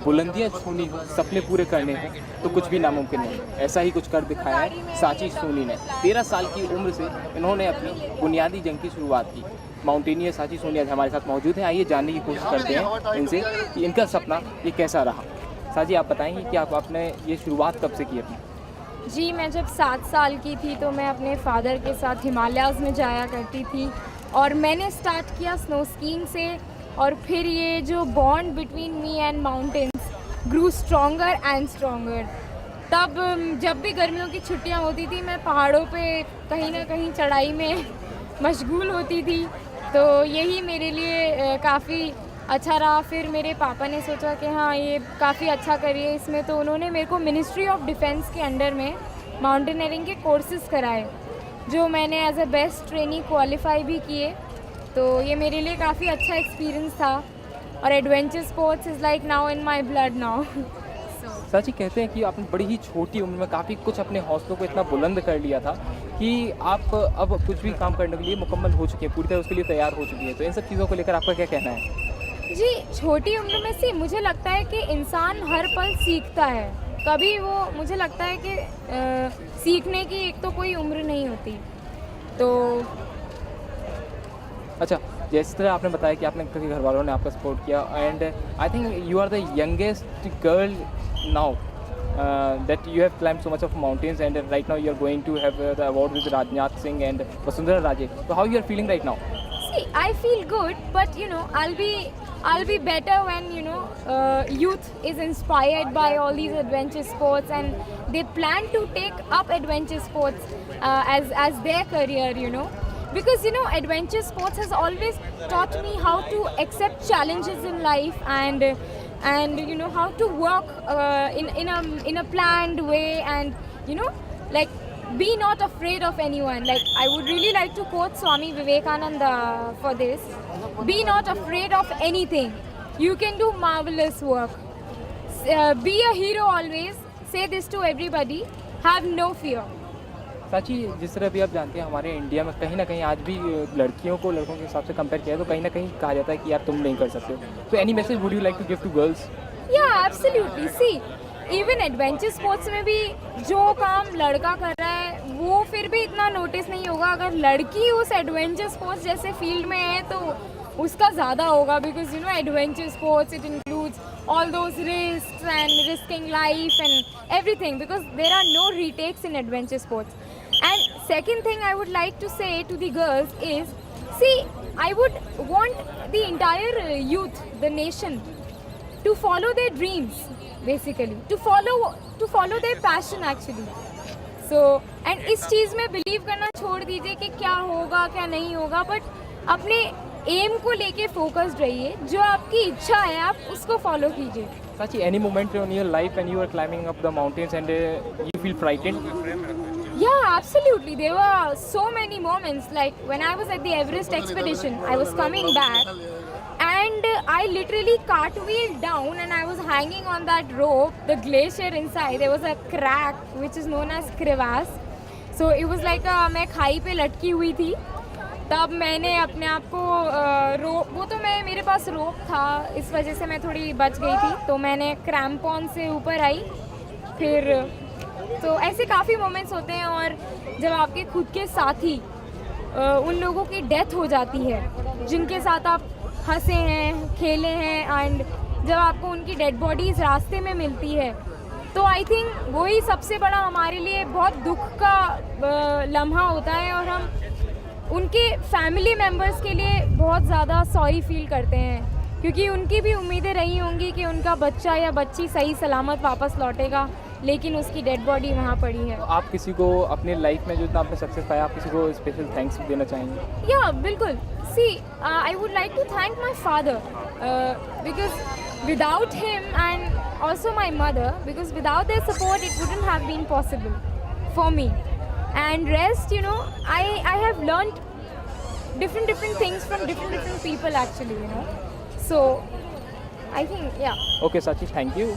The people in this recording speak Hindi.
बुलंदियाँ छूनी हो, सपने पूरे करने हो तो कुछ भी नामुमकिन नहीं। ऐसा ही कुछ कर दिखाया है साची सोनी ने। 13 साल की उम्र से इन्होंने अपनी बुनियादी जंग की शुरुआत की। माउंटेनियर साची सोनी आज हमारे साथ मौजूद हैं। आइए जानने की कोशिश करते हैं इनसे कि इनका सपना ये कैसा रहा। साची, आप बताएंगे कि आपने ये शुरुआत कब से की अपनी? जी, मैं जब 7 साल की थी तो मैं अपने फ़ादर के साथ हिमालयाज़ में जाया करती थी और मैंने स्टार्ट किया स्नो स्कीइंग से। और फिर ये जो bond between me and mountains grew stronger and stronger. तब जब भी गर्मियों की छुट्टियां होती थी मैं पहाड़ों पे कहीं ना कहीं चढ़ाई में मशगूल होती थी। तो यही मेरे लिए काफ़ी अच्छा रहा। फिर मेरे पापा ने सोचा कि हाँ, ये काफ़ी अच्छा करिए इसमें, तो उन्होंने मेरे को मिनिस्ट्री ऑफ डिफेंस के अंडर में माउंटेनियरिंग के कोर्सेज़ कराए, जो मैंने as a best trainee qualify भी किए। तो ये मेरे लिए काफ़ी अच्छा एक्सपीरियंस था और adventure sports is like now in my blood now. साची, कहते हैं कि आपने बड़ी ही छोटी उम्र में काफ़ी कुछ अपने हौसलों को इतना बुलंद कर लिया था कि आप अब कुछ भी काम करने के लिए मुकम्मल हो चुकी हैं, पूरी तरह उसके लिए तैयार हो चुकी हैं। तो इन सब चीज़ों को लेकर आपका क्या कहना है? जी, छोटी उम्र में से मुझे लगता है कि इंसान हर पल सीखता है। कभी वो, मुझे लगता है कि सीखने की एक तो कोई उम्र नहीं होती। तो अच्छा, जिस तरह आपने बताया कि आपने कभी घर वालों ने आपका सपोर्ट किया and I think you are the youngest girl now that you have climbed so much of mountains and right now you are going to have the award with Rajnath Singh and Vasundhara Raje. So how you are feeling right now? see, I feel good, but I'll be better when youth is inspired by all these adventure sports and they plan to take up adventure sports as their career. Because adventure sports has always taught me how to accept challenges in life and how to work in a planned way and like be not afraid of anyone. Like, I would really like to quote Swami Vivekananda for this: be not afraid of anything, you can do marvelous work. Be a hero always, say this to everybody, have no fear. साची, जिस तरह भी आप जानते हैं हमारे इंडिया में कहीं ना कहीं आज भी लड़कियों को लड़कों के हिसाब से कंपेयर किया है तो कहीं ना कहीं कहा जाता है कि यार तुम नहीं कर सकते हो। तो any message would you like to give to girls? या absolutely. See, even adventure sports में भी जो काम लड़का कर रहा है वो फिर भी इतना नोटिस नहीं होगा। अगर लड़की उस एडवेंचर स्पोर्ट्स जैसे फील्ड में है तो उसका ज़्यादा होगा। Because adventure sports, it includes all those risks and risking life and everything, because there are no retakes in adventure sports. And second thing I would like to say to the girls is, see, I would want the entire youth, the nation, to follow their dreams, basically to follow their passion actually. So, and इस चीज़ में बिलीव करना छोड़ दीजिए कि क्या होगा क्या नहीं होगा, बट अपने एम को लेके फोकस्ड रहिए। जो आपकी इच्छा है आप उसको फॉलो कीजिए। Sachi, any moment in your life when you are climbing up the mountains and you feel frightened? Yeah, absolutely. There were so many moments. Like when I was at the Everest expedition, I was coming back and I literally cartwheeled down and I was hanging on that rope, the glacier inside. There was a crack which is known as crevasse. So it was like मैं खाई पे लटकी हुई थी। तब मैंने अपने आप को वो तो मेरे पास रोप था, इस वजह से मैं थोड़ी बच गई थी। तो मैंने क्रैम्पॉन से ऊपर आई। फिर तो ऐसे काफ़ी मोमेंट्स होते हैं। और जब आपके खुद के साथी उन लोगों की डेथ हो जाती है जिनके साथ आप हंसे हैं, खेले हैं, एंड जब आपको उनकी डेड बॉडीज़ रास्ते में मिलती है तो आई थिंक वही सबसे बड़ा हमारे लिए बहुत दुख का लम्हा होता है। और हम उनके फैमिली मेम्बर्स के लिए बहुत ज़्यादा सॉरी फील करते हैं, क्योंकि उनकी भी उम्मीदें रही होंगी कि उनका बच्चा या बच्ची सही सलामत वापस लौटेगा, लेकिन उसकी डेड बॉडी वहाँ पड़ी है। तो आप किसी को अपने लाइफ में जो इतना आपने सक्सेस पाया, आप किसी को स्पेशल थैंक्स देना चाहेंगे? या बिल्कुल। See, I would like to thank my father because without him and also my mother, because without their support it wouldn't have been possible for me. And rest, I have learned different things from different people actually. So I think, yeah. Okay, Sachi, thank you.